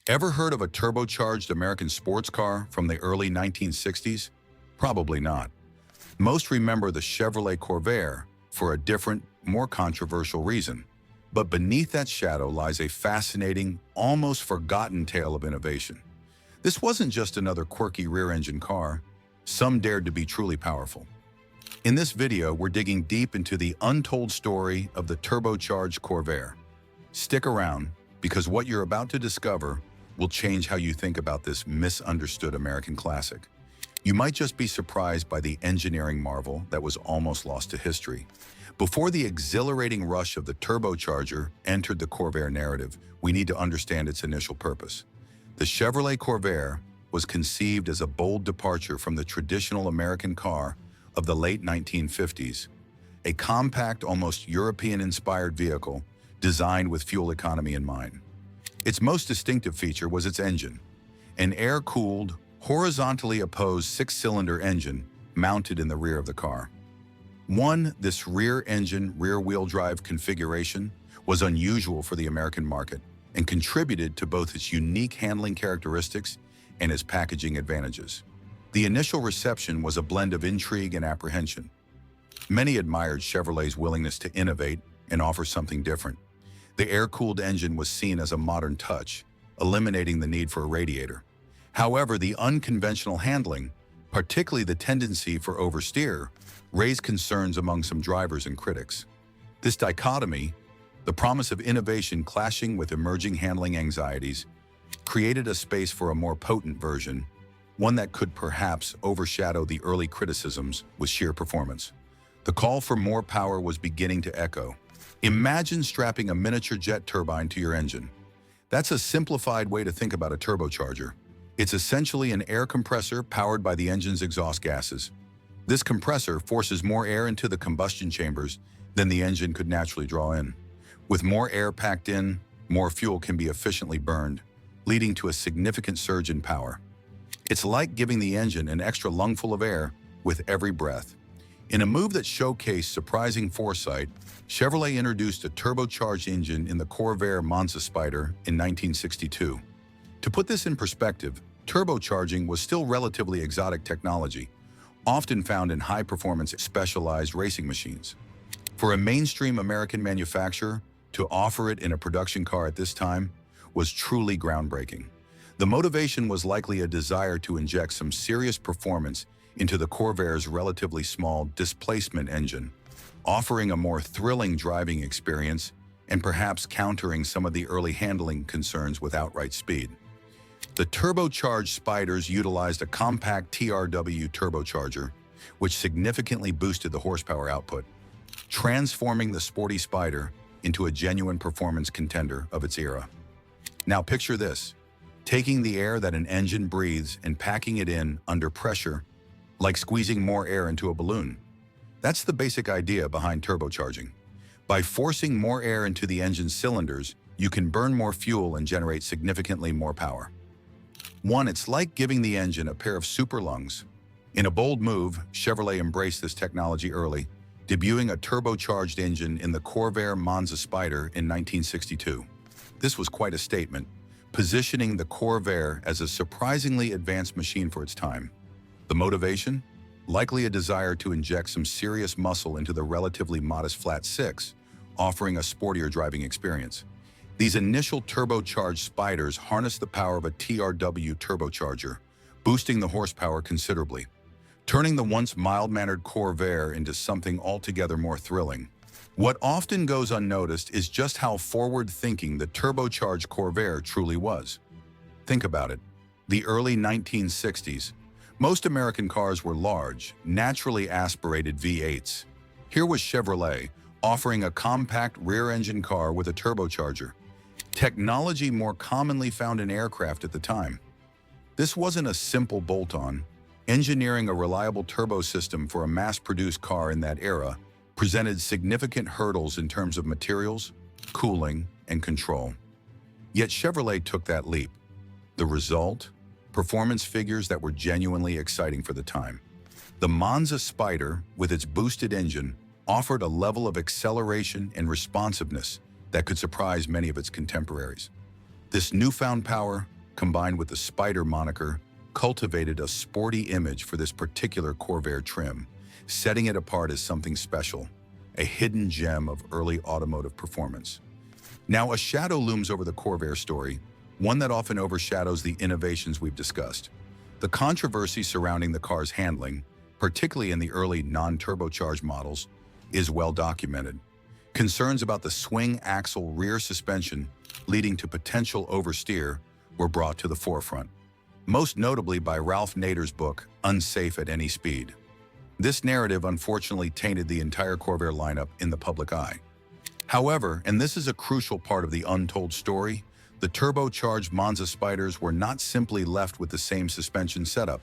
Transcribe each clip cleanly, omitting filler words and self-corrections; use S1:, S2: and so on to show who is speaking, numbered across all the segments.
S1: Ever heard of a turbocharged American sports car from the early 1960s? Probably not. Most remember the Chevrolet Corvair for a different, more controversial reason. But beneath that shadow lies a fascinating, almost forgotten tale of innovation. This wasn't just another quirky rear-engine car. Some dared to be truly powerful. In this video, we're digging deep into the untold story of the turbocharged Corvair. Stick around, because what you're about to discover will change how you think about this misunderstood American classic. You might just be surprised by the engineering marvel that was almost lost to history. Before the exhilarating rush of the turbocharger entered the Corvair narrative, we need to understand its initial purpose. The Chevrolet Corvair was conceived as a bold departure from the traditional American car of the late 1950s, a compact, almost European-inspired vehicle designed with fuel economy in mind. Its most distinctive feature was its engine, an air-cooled, horizontally opposed six-cylinder engine mounted in the rear of the car. This rear-engine, rear-wheel drive configuration was unusual for the American market and contributed to both its unique handling characteristics and its packaging advantages. The initial reception was a blend of intrigue and apprehension. Many admired Chevrolet's willingness to innovate and offer something different. The air-cooled engine was seen as a modern touch, eliminating the need for a radiator. However, the unconventional handling, particularly the tendency for oversteer, raised concerns among some drivers and critics. This dichotomy, the promise of innovation clashing with emerging handling anxieties, created a space for a more potent version, one that could perhaps overshadow the early criticisms with sheer performance. The call for more power was beginning to echo. Imagine strapping a miniature jet turbine to your engine. That's a simplified way to think about a turbocharger. It's essentially an air compressor powered by the engine's exhaust gases. This compressor forces more air into the combustion chambers than the engine could naturally draw in. With more air packed in, more fuel can be efficiently burned, leading to a significant surge in power. It's like giving the engine an extra lungful of air with every breath. In a move that showcased surprising foresight, Chevrolet introduced a turbocharged engine in the Corvair Monza Spider in 1962. To put this in perspective, turbocharging was still relatively exotic technology, often found in high-performance specialized racing machines. For a mainstream American manufacturer to offer it in a production car at this time was truly groundbreaking. The motivation was likely a desire to inject some serious performance into the Corvair's relatively small displacement engine, offering a more thrilling driving experience and perhaps countering some of the early handling concerns with outright speed. The turbocharged Spiders utilized a compact TRW turbocharger, which significantly boosted the horsepower output, transforming the sporty Spider into a genuine performance contender of its era. Now picture this, taking the air that an engine breathes and packing it in under pressure, like squeezing more air into a balloon. That's the basic idea behind turbocharging. By forcing more air into the engine's cylinders, you can burn more fuel and generate significantly more power. It's like giving the engine a pair of super lungs. In a bold move, Chevrolet embraced this technology early, debuting a turbocharged engine in the Corvair Monza Spider in 1962. This was quite a statement, positioning the Corvair as a surprisingly advanced machine for its time. The motivation? Likely a desire to inject some serious muscle into the relatively modest flat six, offering a sportier driving experience. These initial turbocharged Spiders harnessed the power of a TRW turbocharger, boosting the horsepower considerably, turning the once mild-mannered Corvair into something altogether more thrilling. What often goes unnoticed is just how forward-thinking the turbocharged Corvair truly was. Think about it. The early 1960s, most American cars were large, naturally aspirated V8s. Here was Chevrolet offering a compact rear-engine car with a turbocharger, technology more commonly found in aircraft at the time. This wasn't a simple bolt-on. Engineering a reliable turbo system for a mass-produced car in that era presented significant hurdles in terms of materials, cooling, and control. Yet Chevrolet took that leap. The result? Performance figures that were genuinely exciting for the time. The Monza Spider, with its boosted engine, offered a level of acceleration and responsiveness that could surprise many of its contemporaries. This newfound power combined with the Spider moniker, cultivated a sporty image for this particular Corvair trim, setting it apart as something special, a hidden gem of early automotive performance. Now, a shadow looms over the Corvair story, one that often overshadows the innovations we've discussed. The controversy surrounding the car's handling, particularly in the early non-turbocharged models, is well documented. Concerns about the swing axle rear suspension leading to potential oversteer were brought to the forefront, most notably by Ralph Nader's book, Unsafe at Any Speed. This narrative unfortunately tainted the entire Corvair lineup in the public eye. However, and this is a crucial part of the untold story, the turbocharged Monza Spiders were not simply left with the same suspension setup.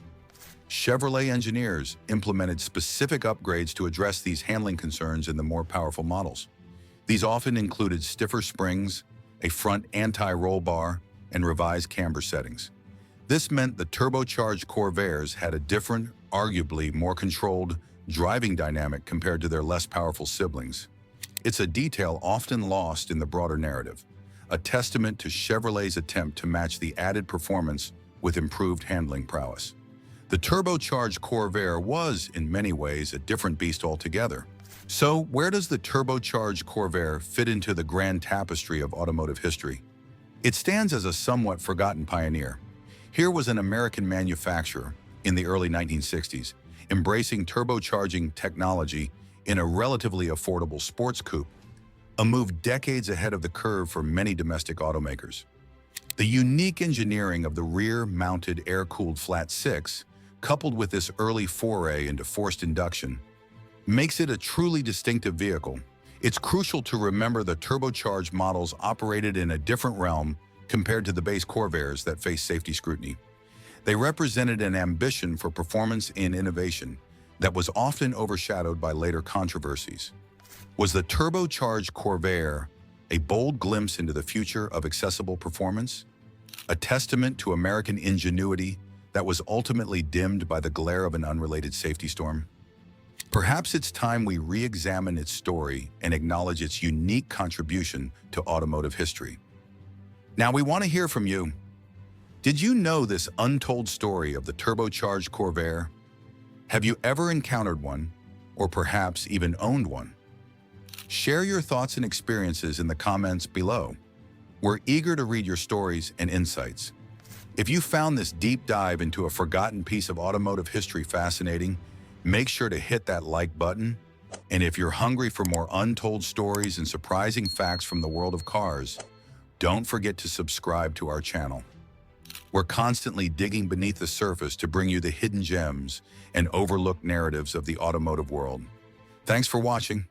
S1: Chevrolet engineers implemented specific upgrades to address these handling concerns in the more powerful models. These often included stiffer springs, a front anti-roll bar, and revised camber settings. This meant the turbocharged Corvairs had a different, arguably more controlled, driving dynamic compared to their less powerful siblings. It's a detail often lost in the broader narrative, a testament to Chevrolet's attempt to match the added performance with improved handling prowess. The turbocharged Corvair was, in many ways, a different beast altogether. So, where does the turbocharged Corvair fit into the grand tapestry of automotive history? It stands as a somewhat forgotten pioneer. Here was an American manufacturer in the early 1960s, embracing turbocharging technology in a relatively affordable sports coupe, a move decades ahead of the curve for many domestic automakers. The unique engineering of the rear-mounted air-cooled flat six, coupled with this early foray into forced induction, makes it a truly distinctive vehicle. It's crucial to remember the turbocharged models operated in a different realm compared to the base Corvairs that face safety scrutiny. They represented an ambition for performance and innovation that was often overshadowed by later controversies. Was the turbocharged Corvair a bold glimpse into the future of accessible performance? A testament to American ingenuity that was ultimately dimmed by the glare of an unrelated safety storm? Perhaps it's time we re-examine its story and acknowledge its unique contribution to automotive history. Now, we want to hear from you. Did you know this untold story of the turbocharged Corvair? Have you ever encountered one, or perhaps even owned one? Share your thoughts and experiences in the comments below. We're eager to read your stories and insights. If you found this deep dive into a forgotten piece of automotive history fascinating, make sure to hit that like button. And if you're hungry for more untold stories and surprising facts from the world of cars, don't forget to subscribe to our channel. We're constantly digging beneath the surface to bring you the hidden gems and overlooked narratives of the automotive world. Thanks for watching.